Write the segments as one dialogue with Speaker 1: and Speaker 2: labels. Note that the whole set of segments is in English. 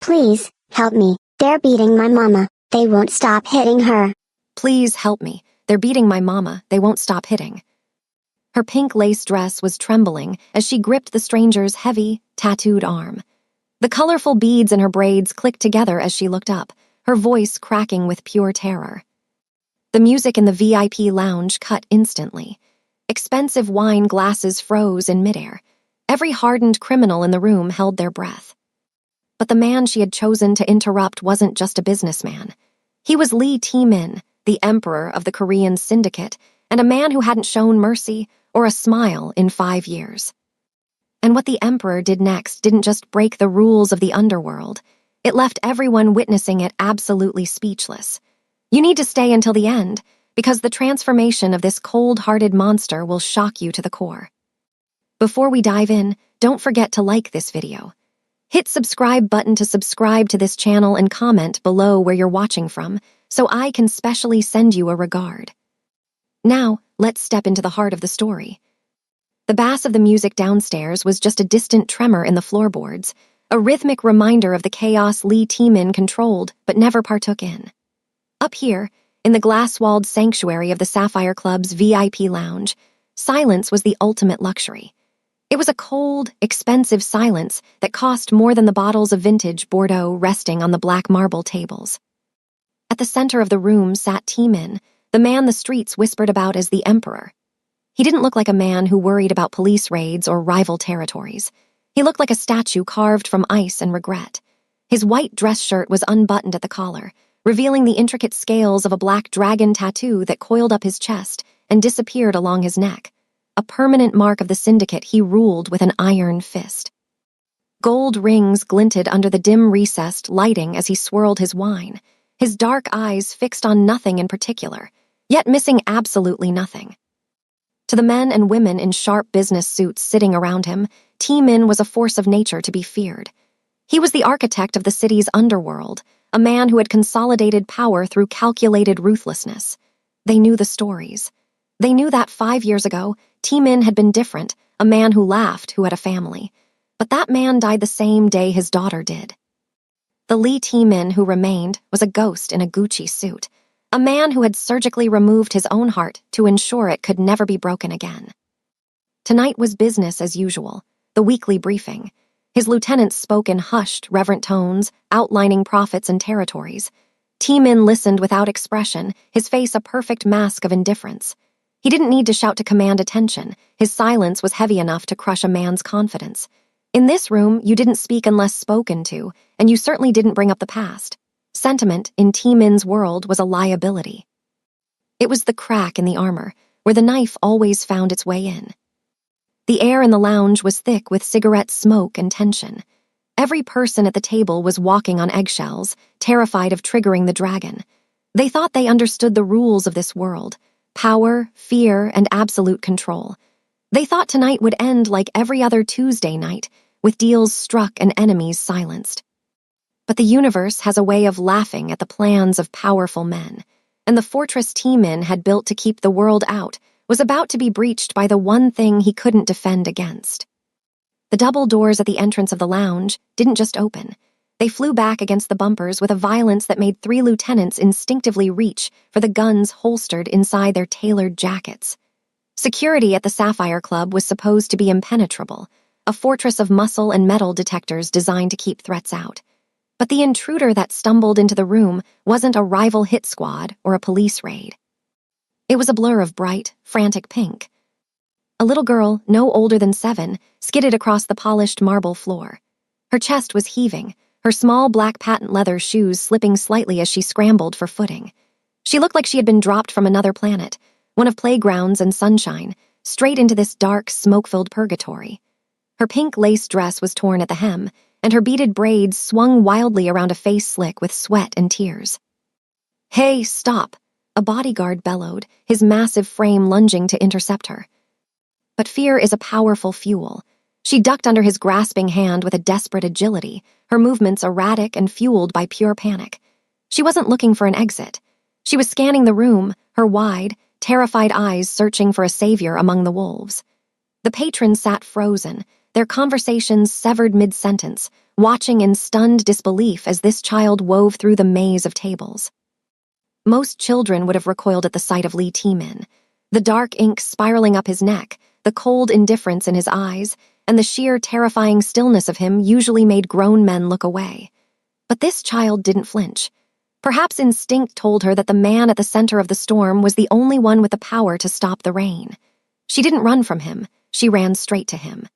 Speaker 1: Please, help me. They're beating my mama. They won't stop hitting her.
Speaker 2: Please help me. They're beating my mama. They won't stop hitting. Her pink lace dress was trembling as she gripped the stranger's heavy, tattooed arm. The colorful beads in her braids clicked together as she looked up, her voice cracking with pure terror. The music in the VIP lounge cut instantly. Expensive wine glasses froze in midair. Every hardened criminal in the room held their breath. But the man she had chosen to interrupt wasn't just a businessman. He was Lee Tae-min, the emperor of the Korean syndicate, and a man who hadn't shown mercy or a smile in 5 years. And what the emperor did next didn't just break the rules of the underworld. It left everyone witnessing it absolutely speechless. You need to stay until the end, because the transformation of this cold-hearted monster will shock you to the core. Before we dive in, don't forget to like this video. Hit subscribe button to subscribe to this channel and comment below where you're watching from, so I can specially send you a regard. Now, let's step into the heart of the story. The bass of the music downstairs was just a distant tremor in the floorboards, a rhythmic reminder of the chaos Lee Tae-min controlled but never partook in. Up here, in the glass-walled sanctuary of the Sapphire Club's VIP lounge, silence was the ultimate luxury. It was a cold, expensive silence that cost more than the bottles of vintage Bordeaux resting on the black marble tables. At the center of the room sat Tae-min, the man the streets whispered about as the Emperor. He didn't look like a man who worried about police raids or rival territories. He looked like a statue carved from ice and regret. His white dress shirt was unbuttoned at the collar, revealing the intricate scales of a black dragon tattoo that coiled up his chest and disappeared along his neck, a permanent mark of the syndicate he ruled with an iron fist. Gold rings glinted under the dim recessed lighting as he swirled his wine, his dark eyes fixed on nothing in particular, yet missing absolutely nothing. To the men and women in sharp business suits sitting around him, Tae-min was a force of nature to be feared. He was the architect of the city's underworld, a man who had consolidated power through calculated ruthlessness. They knew the stories. They knew that 5 years ago, Tae-min had been different, a man who laughed, who had a family. But that man died the same day his daughter did. The Lee Tae-min who remained was a ghost in a Gucci suit, a man who had surgically removed his own heart to ensure it could never be broken again. Tonight was business as usual, the weekly briefing. His lieutenants spoke in hushed, reverent tones, outlining profits and territories. Tae-min listened without expression, his face a perfect mask of indifference. He didn't need to shout to command attention. His silence was heavy enough to crush a man's confidence. In this room, you didn't speak unless spoken to, and you certainly didn't bring up the past. Sentiment, in Tae-min's world, was a liability. It was the crack in the armor, where the knife always found its way in. The air in the lounge was thick with cigarette smoke and tension. Every person at the table was walking on eggshells, terrified of triggering the dragon. They thought they understood the rules of this world: power, fear, and absolute control. They thought tonight would end like every other Tuesday night, with deals struck and enemies silenced. But the universe has a way of laughing at the plans of powerful men, and the fortress Tae-min had built to keep the world out was about to be breached by the one thing he couldn't defend against. The double doors at the entrance of the lounge didn't just open. They flew back against the bumpers with a violence that made 3 lieutenants instinctively reach for the guns holstered inside their tailored jackets. Security at the Sapphire Club was supposed to be impenetrable, a fortress of muscle and metal detectors designed to keep threats out. But the intruder that stumbled into the room wasn't a rival hit squad or a police raid. It was a blur of bright, frantic pink. A little girl, no older than 7, skidded across the polished marble floor. Her chest was heaving, her small black patent leather shoes slipping slightly as she scrambled for footing. She looked like she had been dropped from another planet, one of playgrounds and sunshine, straight into this dark, smoke-filled purgatory. Her pink lace dress was torn at the hem, and her beaded braids swung wildly around a face slick with sweat and tears. "Hey, stop!" a bodyguard bellowed, his massive frame lunging to intercept her. But fear is a powerful fuel. She ducked under his grasping hand with a desperate agility, her movements erratic and fueled by pure panic. She wasn't looking for an exit. She was scanning the room, her wide, terrified eyes searching for a savior among the wolves. The patrons sat frozen, their conversations severed mid-sentence, watching in stunned disbelief as this child wove through the maze of tables. Most children would have recoiled at the sight of Lee T-Min. The dark ink spiraling up his neck, the cold indifference in his eyes, and the sheer terrifying stillness of him usually made grown men look away. But this child didn't flinch. Perhaps instinct told her that the man at the center of the storm was the only one with the power to stop the rain. She didn't run from him, she ran straight to him.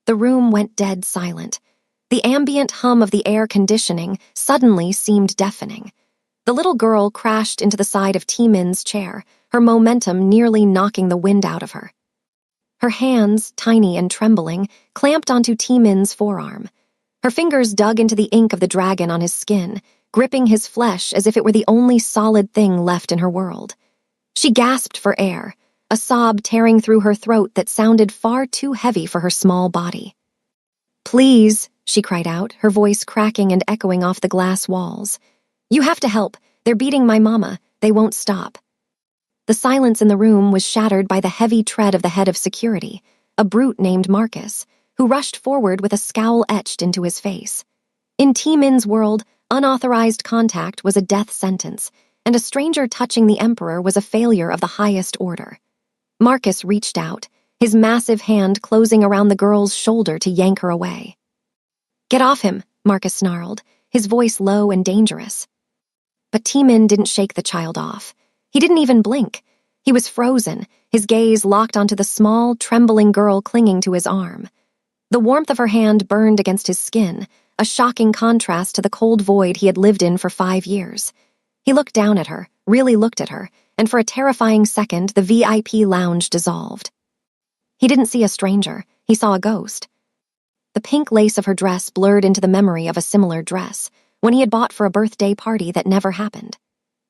Speaker 2: The room went dead silent. The ambient hum of the air conditioning suddenly seemed deafening. The little girl crashed into the side of T-Min's chair, her momentum nearly knocking the wind out of her. Her hands, tiny and trembling, clamped onto T-Min's forearm. Her fingers dug into the ink of the dragon on his skin, gripping his flesh as if it were the only solid thing left in her world. She gasped for air, a sob tearing through her throat that sounded far too heavy for her small body. "Please," she cried out, her voice cracking and echoing off the glass walls. "You have to help. They're beating my mama. They won't stop." The silence in the room was shattered by the heavy tread of the head of security, a brute named Marcus, who rushed forward with a scowl etched into his face. In T-Min's world, unauthorized contact was a death sentence, and a stranger touching the Emperor was a failure of the highest order. Marcus reached out, his massive hand closing around the girl's shoulder to yank her away. "Get off him," Marcus snarled, his voice low and dangerous. But T-Min didn't shake the child off. He didn't even blink. He was frozen, his gaze locked onto the small, trembling girl clinging to his arm. The warmth of her hand burned against his skin, a shocking contrast to the cold void he had lived in for 5 years. He looked down at her, really looked at her, and for a terrifying second the VIP lounge dissolved. He didn't see a stranger, he saw a ghost. The pink lace of her dress blurred into the memory of a similar dress, one he had bought for a birthday party that never happened.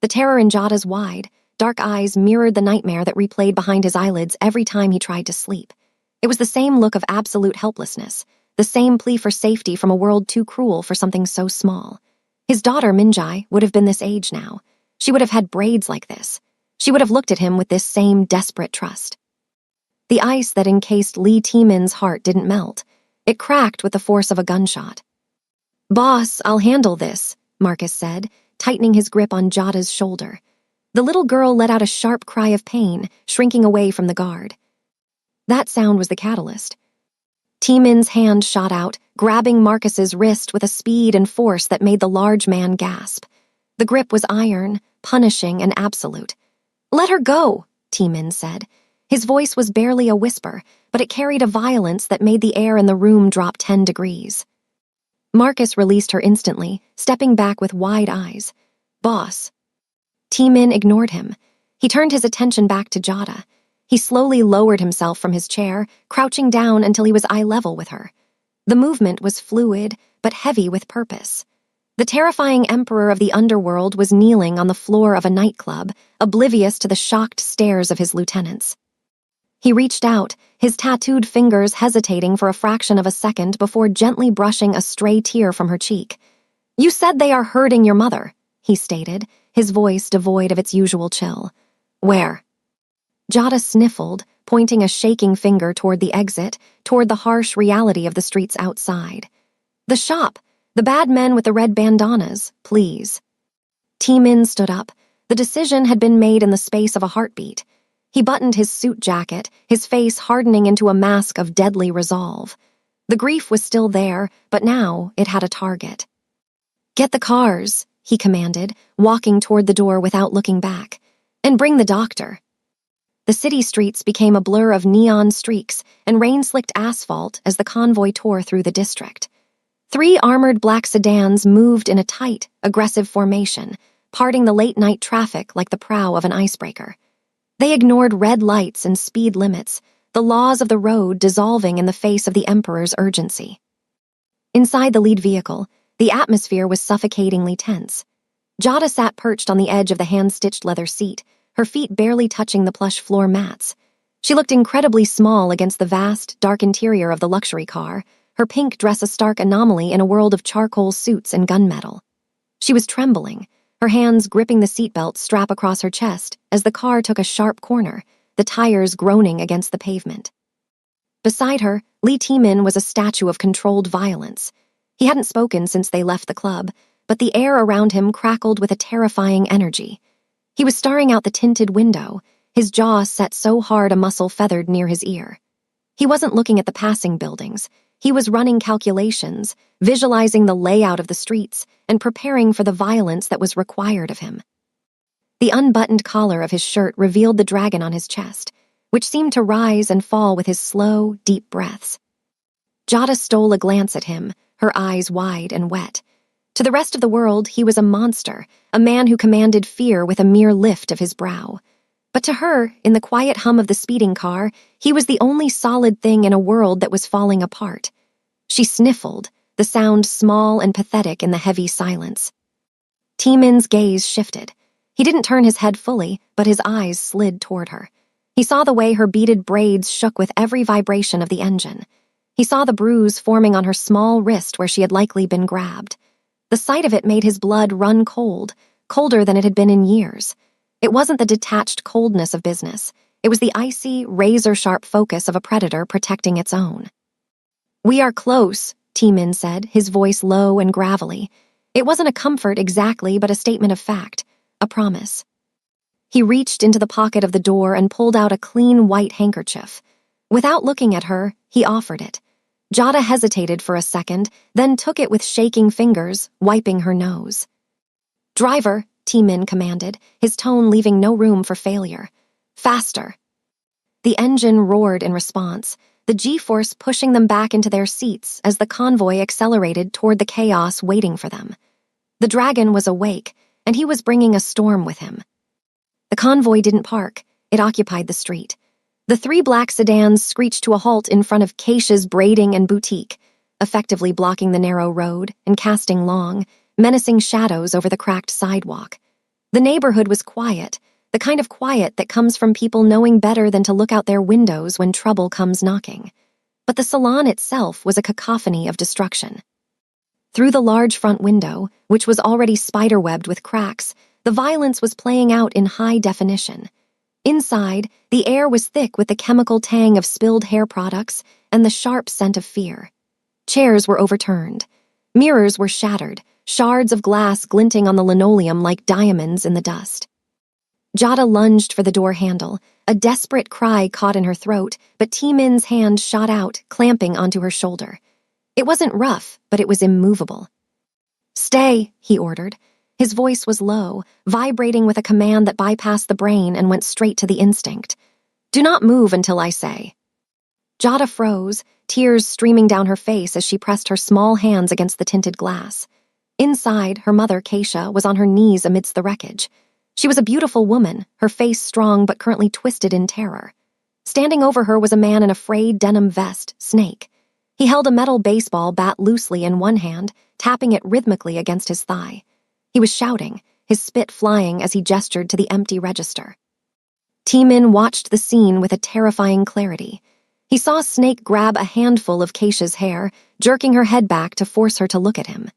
Speaker 2: The terror in Jada's wide, dark eyes mirrored the nightmare that replayed behind his eyelids every time he tried to sleep. It was the same look of absolute helplessness, the same plea for safety from a world too cruel for something so small. His daughter, Minjai, would have been this age now. She would have had braids like this. She would have looked at him with this same desperate trust. The ice that encased Lee T-Min's heart didn't melt. It cracked with the force of a gunshot. "Boss, I'll handle this," Marcus said, tightening his grip on Jada's shoulder. The little girl let out a sharp cry of pain, shrinking away from the guard. That sound was the catalyst. T-Min's hand shot out, grabbing Marcus's wrist with a speed and force that made the large man gasp. The grip was iron, punishing, and absolute. "Let her go," T-Min said. His voice was barely a whisper, but it carried a violence that made the air in the room drop 10 degrees. Marcus released her instantly, stepping back with wide eyes. "Boss." T-Min ignored him. He turned his attention back to Jada. He slowly lowered himself from his chair, crouching down until he was eye level with her. The movement was fluid, but heavy with purpose. The terrifying emperor of the underworld was kneeling on the floor of a nightclub, oblivious to the shocked stares of his lieutenants. He reached out, his tattooed fingers hesitating for a fraction of a second before gently brushing a stray tear from her cheek. "You said they are hurting your mother," he stated, his voice devoid of its usual chill. "Where?" Jada sniffled, pointing a shaking finger toward the exit, toward the harsh reality of the streets outside. "The shop. The bad men with the red bandanas, please." T-Min stood up. The decision had been made in the space of a heartbeat. He buttoned his suit jacket, his face hardening into a mask of deadly resolve. The grief was still there, but now it had a target. "Get the cars," he commanded, walking toward the door without looking back. "And bring the doctor." The city streets became a blur of neon streaks and rain-slicked asphalt as the convoy tore through the district. 3 armored black sedans moved in a tight, aggressive formation, parting the late-night traffic like the prow of an icebreaker. They ignored red lights and speed limits, the laws of the road dissolving in the face of the Emperor's urgency. Inside the lead vehicle, the atmosphere was suffocatingly tense. Jada sat perched on the edge of the hand-stitched leather seat, her feet barely touching the plush floor mats. She looked incredibly small against the vast, dark interior of the luxury car, her pink dress a stark anomaly in a world of charcoal suits and gunmetal. She was trembling, her hands gripping the seatbelt strap across her chest as the car took a sharp corner, the tires groaning against the pavement. Beside her, Lee T-Min was a statue of controlled violence. He hadn't spoken since they left the club, but the air around him crackled with a terrifying energy. He was staring out the tinted window, his jaw set so hard a muscle feathered near his ear. He wasn't looking at the passing buildings. He was running calculations, visualizing the layout of the streets, and preparing for the violence that was required of him. The unbuttoned collar of his shirt revealed the dragon on his chest, which seemed to rise and fall with his slow, deep breaths. Jada stole a glance at him, her eyes wide and wet. To the rest of the world, he was a monster, a man who commanded fear with a mere lift of his brow. But to her, in the quiet hum of the speeding car, he was the only solid thing in a world that was falling apart. She sniffled, the sound small and pathetic in the heavy silence. T-Min's gaze shifted. He didn't turn his head fully, but his eyes slid toward her. He saw the way her beaded braids shook with every vibration of the engine. He saw the bruise forming on her small wrist where she had likely been grabbed. The sight of it made his blood run cold, colder than it had been in years. It wasn't the detached coldness of business. It was the icy, razor-sharp focus of a predator protecting its own. "We are close," T-Min said, his voice low and gravelly. It wasn't a comfort exactly, but a statement of fact, a promise. He reached into the pocket of the door and pulled out a clean white handkerchief. Without looking at her, he offered it. Jada hesitated for a second, then took it with shaking fingers, wiping her nose. "Driver," T-Min commanded, his tone leaving no room for failure. "Faster." The engine roared in response, the G-force pushing them back into their seats as the convoy accelerated toward the chaos waiting for them. The dragon was awake, and he was bringing a storm with him. The convoy didn't park. It occupied the street. The three black sedans screeched to a halt in front of Keisha's Braiding and Boutique, effectively blocking the narrow road and casting long, menacing shadows over the cracked sidewalk. The neighborhood was quiet, the kind of quiet that comes from people knowing better than to look out their windows when trouble comes knocking. But the salon itself was a cacophony of destruction. Through the large front window, which was already spiderwebbed with cracks, the violence was playing out in high definition. Inside, the air was thick with the chemical tang of spilled hair products and the sharp scent of fear. Chairs were overturned. Mirrors were shattered, shards of glass glinting on the linoleum like diamonds in the dust. Jada lunged for the door handle. A desperate cry caught in her throat, but T-Min's hand shot out, clamping onto her shoulder. It wasn't rough, but it was immovable. "Stay," he ordered. His voice was low, vibrating with a command that bypassed the brain and went straight to the instinct. "Do not move until I say." Jada froze, tears streaming down her face as she pressed her small hands against the tinted glass. Inside, her mother, Keisha, was on her knees amidst the wreckage. She was a beautiful woman, her face strong but currently twisted in terror. Standing over her was a man in a frayed denim vest, Snake. He held a metal baseball bat loosely in one hand, tapping it rhythmically against his thigh. He was shouting, his spit flying as he gestured to the empty register. T-Min watched the scene with a terrifying clarity. He saw Snake grab a handful of Keisha's hair, jerking her head back to force her to look at him.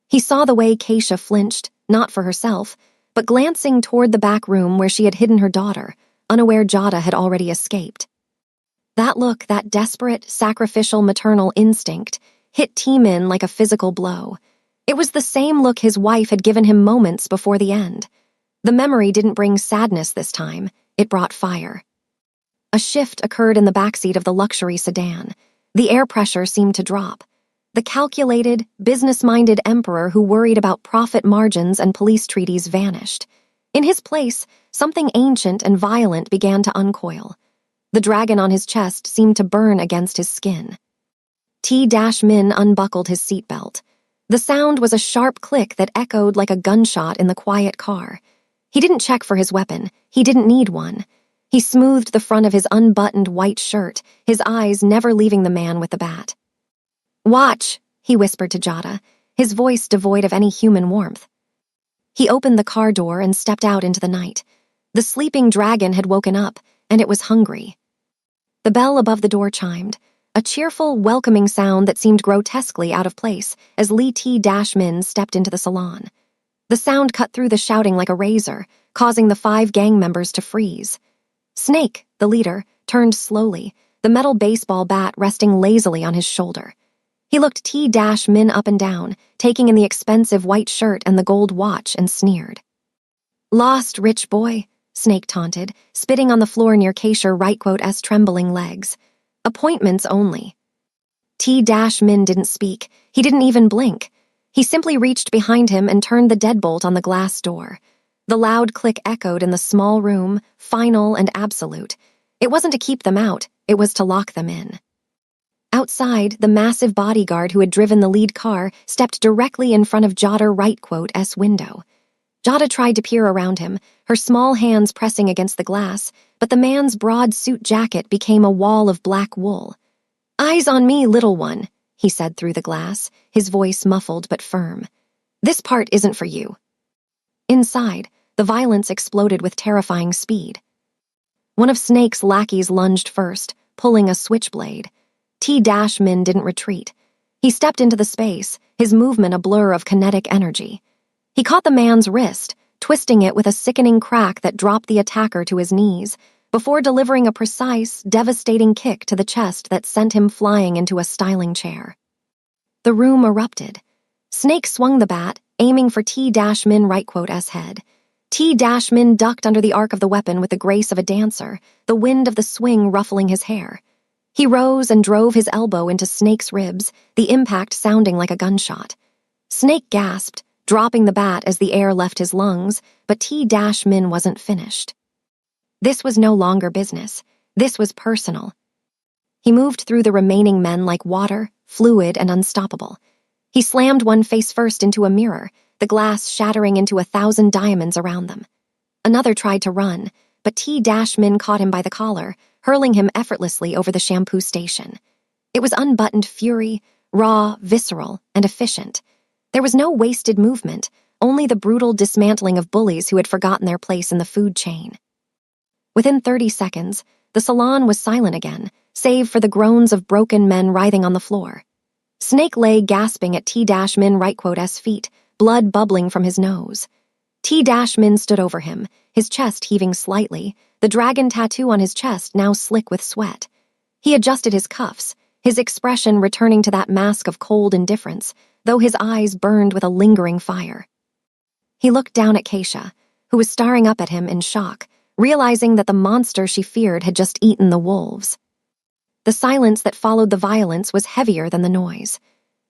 Speaker 2: He saw the way Keisha flinched, not for herself, but glancing toward the back room where she had hidden her daughter, unaware Jada had already escaped. That look, that desperate, sacrificial maternal instinct, hit T-Min like a physical blow. It was the same look his wife had given him moments before the end. The memory didn't bring sadness this time, it brought fire. A shift occurred in the backseat of the luxury sedan. The air pressure seemed to drop. The calculated, business-minded emperor who worried about profit margins and police treaties vanished. In his place, something ancient and violent began to uncoil. The dragon on his chest seemed to burn against his skin. T-Min unbuckled his seatbelt. The sound was a sharp click that echoed like a gunshot in the quiet car. He didn't check for his weapon. He didn't need one. He smoothed the front of his unbuttoned white shirt, his eyes never leaving the man with the bat. "Watch," he whispered to Jada, his voice devoid of any human warmth. He opened the car door and stepped out into the night. The sleeping dragon had woken up, and it was hungry. The bell above the door chimed, a cheerful, welcoming sound that seemed grotesquely out of place as Lee T-Min stepped into the salon. The sound cut through the shouting like a razor, causing the 5 gang members to freeze. Snake, the leader, turned slowly, the metal baseball bat resting lazily on his shoulder. He looked T-Min up and down, taking in the expensive white shirt and the gold watch, and sneered. "Lost, rich boy," Snake taunted, spitting on the floor near Keisha Rightquote's trembling legs. "Appointments only." T-Min didn't speak. He didn't even blink. He simply reached behind him and turned the deadbolt on the glass door. The loud click echoed in the small room, final and absolute. It wasn't to keep them out, it was to lock them in. Outside, the massive bodyguard who had driven the lead car stepped directly in front of Jada Rightquote's window. Jada tried to peer around him, her small hands pressing against the glass, but the man's broad suit jacket became a wall of black wool. "Eyes on me, little one," he said through the glass, his voice muffled but firm. "This part isn't for you." Inside, the violence exploded with terrifying speed. One of Snake's lackeys lunged first, pulling a switchblade. T-Min didn't retreat. He stepped into the space, his movement a blur of kinetic energy. He caught the man's wrist, twisting it with a sickening crack that dropped the attacker to his knees, before delivering a precise, devastating kick to the chest that sent him flying into a styling chair. The room erupted. Snake swung the bat, aiming for T-Min Rightquote's head. T-Min ducked under the arc of the weapon with the grace of a dancer, the wind of the swing ruffling his hair. He rose and drove his elbow into Snake's ribs, the impact sounding like a gunshot. Snake gasped, dropping the bat as the air left his lungs, but T-Min wasn't finished. This was no longer business. This was personal. He moved through the remaining men like water, fluid and unstoppable. He slammed one face first into a mirror, the glass shattering into 1,000 diamonds around them. Another tried to run, but T-Min caught him by the collar, hurling him effortlessly over the shampoo station. It was unbuttoned fury, raw, visceral, and efficient. There was no wasted movement, only the brutal dismantling of bullies who had forgotten their place in the food chain. Within 30 seconds, the salon was silent again, save for the groans of broken men writhing on the floor. Snake lay gasping at T-Min Rightquote's feet, blood bubbling from his nose. T-Min stood over him, his chest heaving slightly, the dragon tattoo on his chest now slick with sweat. He adjusted his cuffs, his expression returning to that mask of cold indifference, though his eyes burned with a lingering fire. He looked down at Keisha, who was staring up at him in shock, realizing that the monster she feared had just eaten the wolves. The silence that followed the violence was heavier than the noise.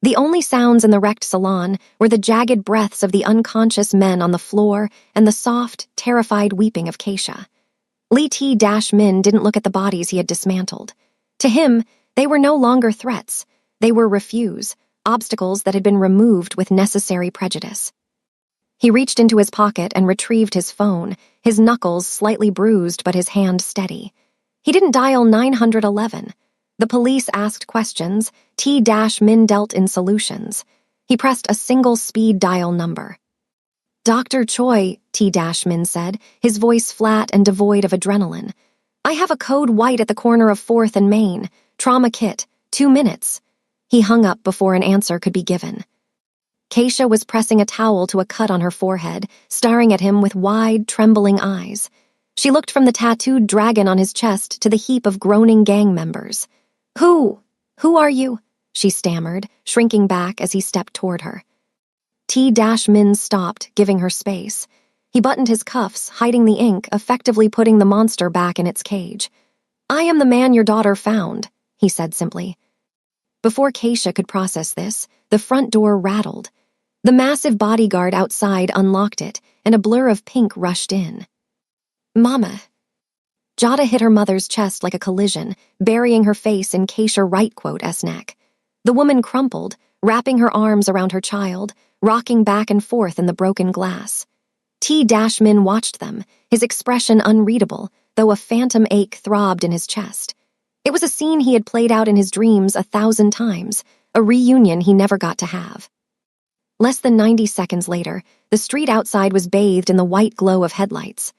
Speaker 2: The only sounds in the wrecked salon were the jagged breaths of the unconscious men on the floor and the soft, terrified weeping of Keisha. T-Min didn't look at the bodies he had dismantled. To him, they were no longer threats. They were refuse, obstacles that had been removed with necessary prejudice. He reached into his pocket and retrieved his phone, his knuckles slightly bruised but his hand steady. He didn't dial 911. The police asked questions, T-Min dealt in solutions. He pressed a single speed dial number. "Dr. Choi," T-Min said, his voice flat and devoid of adrenaline. "I have a code white at the corner of 4th and Main. Trauma kit. 2 minutes." He hung up before an answer could be given. Keisha was pressing a towel to a cut on her forehead, staring at him with wide, trembling eyes. She looked from the tattooed dragon on his chest to the heap of groaning gang members. Who are you?" she stammered, shrinking back as he stepped toward her. T-Min stopped, giving her space. He buttoned his cuffs, hiding the ink, effectively putting the monster back in its cage. "I am the man your daughter found," he said simply. Before Keisha could process this, the front door rattled. The massive bodyguard outside unlocked it, and a blur of pink rushed in. "Mama." Jada hit her mother's chest like a collision, burying her face in Keisha Rightquote's neck. The woman crumpled, wrapping her arms around her child, rocking back and forth in the broken glass. T-Min watched them, his expression unreadable, though a phantom ache throbbed in his chest. It was a scene he had played out in his dreams 1,000 times, a reunion he never got to have. Less than 90 seconds later, the street outside was bathed in the white glow of headlights.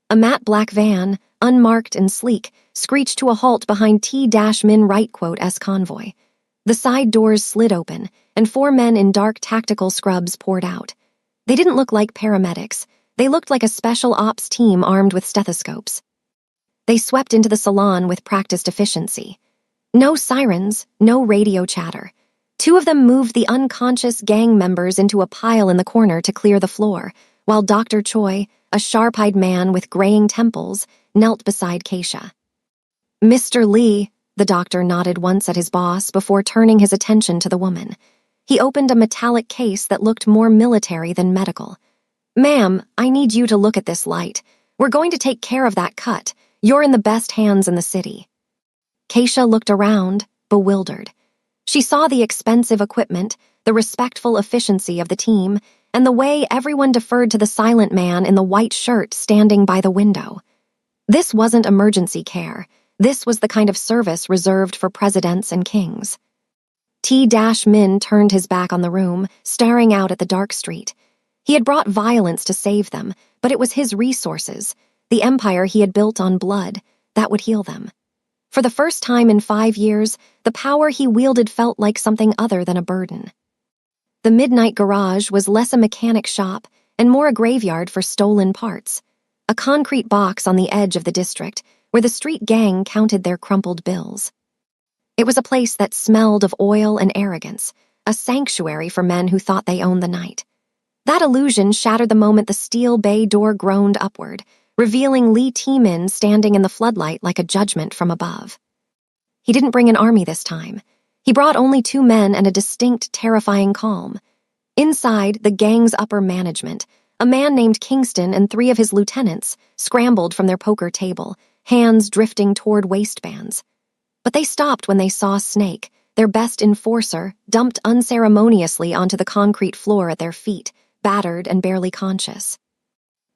Speaker 2: A matte black van, unmarked and sleek, screeched to a halt behind T-Min Rightquote's convoy. The side doors slid open, and 4 men in dark tactical scrubs poured out. They didn't look like paramedics. They looked like a special ops team armed with stethoscopes. They swept into the salon with practiced efficiency. No sirens, no radio chatter. Two of them moved the unconscious gang members into a pile in the corner to clear the floor, while Dr. Choi, a sharp-eyed man with graying temples, knelt beside Keisha. "Mr. Lee," the doctor nodded once at his boss before turning his attention to the woman. He opened a metallic case that looked more military than medical. "Ma'am, I need you to look at this light. We're going to take care of that cut. You're in the best hands in the city." Keisha looked around, bewildered. She saw the expensive equipment, the respectful efficiency of the team, and the way everyone deferred to the silent man in the white shirt standing by the window. This wasn't emergency care. This was the kind of service reserved for presidents and kings. T-Min turned his back on the room, staring out at the dark street. He had brought violence to save them, but it was his resources, the empire he had built on blood, that would heal them. For the first time in 5 years, the power he wielded felt like something other than a burden. The Midnight Garage was less a mechanic shop and more a graveyard for stolen parts, a concrete box on the edge of the district where the street gang counted their crumpled bills. It was a place that smelled of oil and arrogance, a sanctuary for men who thought they owned the night. That illusion shattered the moment the steel bay door groaned upward, revealing Lee T-Min standing in the floodlight like a judgment from above. He didn't bring an army this time. He brought only 2 men and a distinct, terrifying calm. Inside, the gang's upper management, a man named Kingston and 3 of his lieutenants, scrambled from their poker table, hands drifting toward waistbands. But they stopped when they saw Snake, their best enforcer, dumped unceremoniously onto the concrete floor at their feet, battered and barely conscious.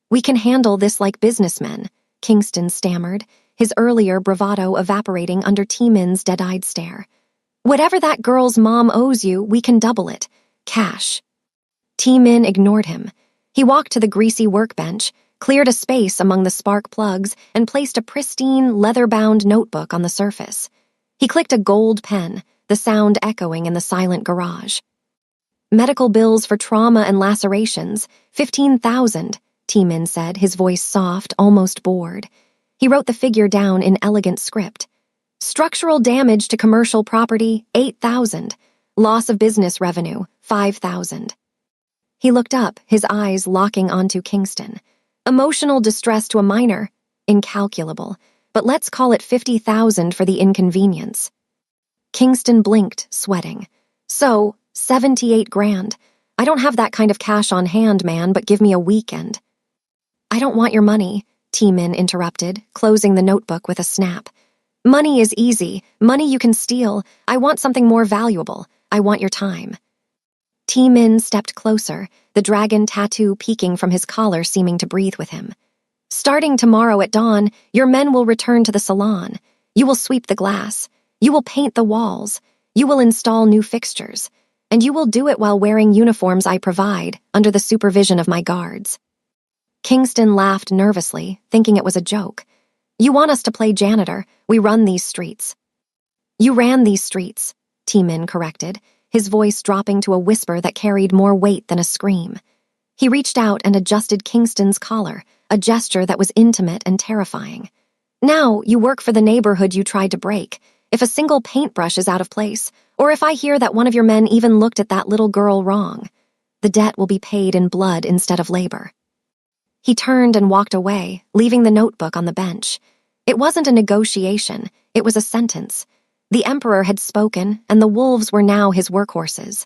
Speaker 2: "We can handle this like businessmen," Kingston stammered, his earlier bravado evaporating under T-Min's dead-eyed stare. "Whatever that girl's mom owes you, we can double it. Cash." T-Min ignored him. He walked to the greasy workbench, cleared a space among the spark plugs, and placed a pristine, leather-bound notebook on the surface. He clicked a gold pen, the sound echoing in the silent garage. "Medical bills for trauma and lacerations, 15,000, T-Min said, his voice soft, almost bored. He wrote the figure down in elegant script. "Structural damage to commercial property, 8,000. Loss of business revenue, 5,000. He looked up, his eyes locking onto Kingston. "Emotional distress to a minor, incalculable, but let's call it 50,000 for the inconvenience." Kingston blinked, sweating. "So, 78 grand. I don't have that kind of cash on hand, man, but give me a weekend." "I don't want your money," T-Min interrupted, closing the notebook with a snap. "Money is easy. Money you can steal. I want something more valuable. I want your time." T-Min stepped closer, the dragon tattoo peeking from his collar seeming to breathe with him. "Starting tomorrow at dawn, your men will return to the salon. You will sweep the glass. You will paint the walls. You will install new fixtures. And you will do it while wearing uniforms I provide, under the supervision of my guards." Kingston laughed nervously, thinking it was a joke. "You want us to play janitor. We run these streets." "You ran these streets," T-Min corrected, his voice dropping to a whisper that carried more weight than a scream. He reached out and adjusted Kingston's collar, a gesture that was intimate and terrifying. "Now you work for the neighborhood you tried to break. If a single paintbrush is out of place, or if I hear that one of your men even looked at that little girl wrong, the debt will be paid in blood instead of labor." He turned and walked away, leaving the notebook on the bench. It wasn't a negotiation, it was a sentence. The Emperor had spoken, and the wolves were now his workhorses.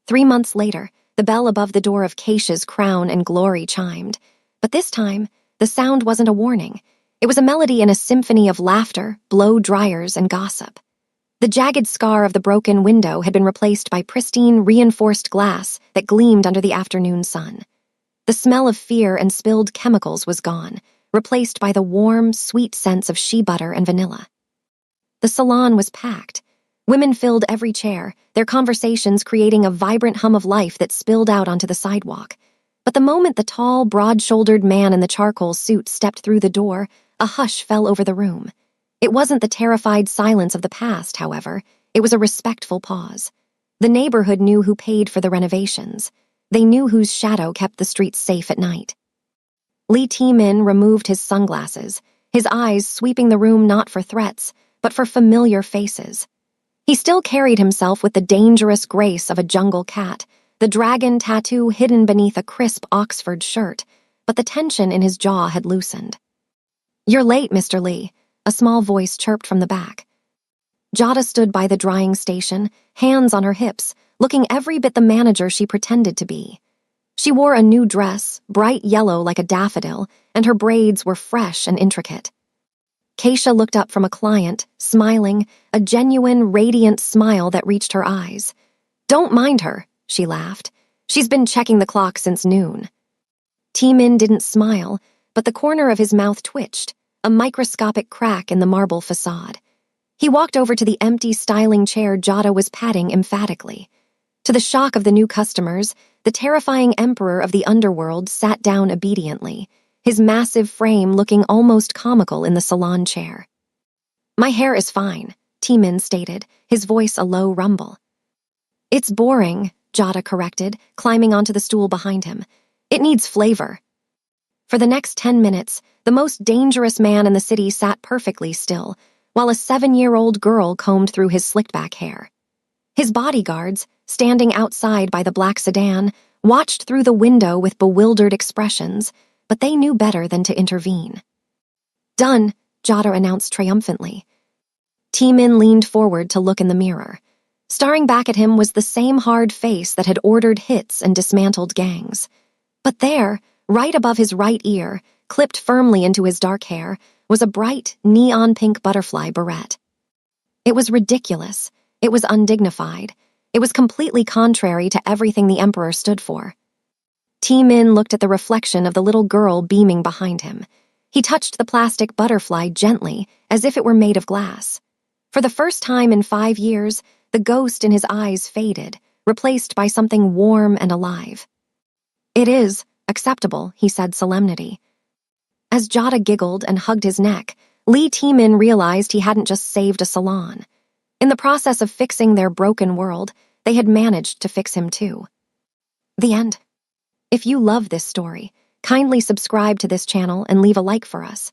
Speaker 2: 3 months later, the bell above the door of Keisha's Crown and Glory chimed. But this time, the sound wasn't a warning. It was a melody in a symphony of laughter, blow dryers, and gossip. The jagged scar of the broken window had been replaced by pristine, reinforced glass that gleamed under the afternoon sun. The smell of fear and spilled chemicals was gone, replaced by the warm, sweet scents of shea butter and vanilla. The salon was packed. Women filled every chair, their conversations creating a vibrant hum of life that spilled out onto the sidewalk. But the moment the tall, broad-shouldered man in the charcoal suit stepped through the door, a hush fell over the room. It wasn't the terrified silence of the past, however. It was a respectful pause. The neighborhood knew who paid for the renovations. They knew whose shadow kept the streets safe at night. Lee T-Min removed his sunglasses, his eyes sweeping the room not for threats, but for familiar faces. He still carried himself with the dangerous grace of a jungle cat, the dragon tattoo hidden beneath a crisp Oxford shirt, but the tension in his jaw had loosened. "You're late, Mr. Lee," a small voice chirped from the back. Jada stood by the drying station, hands on her hips, looking every bit the manager she pretended to be. She wore a new dress, bright yellow like a daffodil, and her braids were fresh and intricate. Keisha looked up from a client, smiling, a genuine, radiant smile that reached her eyes. "Don't mind her," she laughed. "She's been checking the clock since noon." T-Min didn't smile, but the corner of his mouth twitched, a microscopic crack in the marble facade. He walked over to the empty styling chair Jada was patting emphatically. To the shock of the new customers, the terrifying emperor of the underworld sat down obediently, his massive frame looking almost comical in the salon chair. "My hair is fine," T-Min stated, his voice a low rumble. "It's boring," Jada corrected, climbing onto the stool behind him. "It needs flavor." For the next 10 minutes, the most dangerous man in the city sat perfectly still, while a 7-year-old girl combed through his slicked-back hair. His bodyguards, standing outside by the black sedan, watched through the window with bewildered expressions, but they knew better than to intervene. "Done," Jada announced triumphantly. T-Min leaned forward to look in the mirror. Staring back at him was the same hard face that had ordered hits and dismantled gangs. But there, right above his right ear, clipped firmly into his dark hair, was a bright, neon-pink butterfly barrette. It was ridiculous. It was undignified. It was completely contrary to everything the Emperor stood for. T-Min looked at the reflection of the little girl beaming behind him. He touched the plastic butterfly gently, as if it were made of glass. For the first time in 5 years, the ghost in his eyes faded, replaced by something warm and alive. "It is acceptable," he said solemnity. As Jada giggled and hugged his neck, Lee T-Min realized he hadn't just saved a salon. In the process of fixing their broken world, they had managed to fix him too. The end. If you love this story, kindly subscribe to this channel and leave a like for us.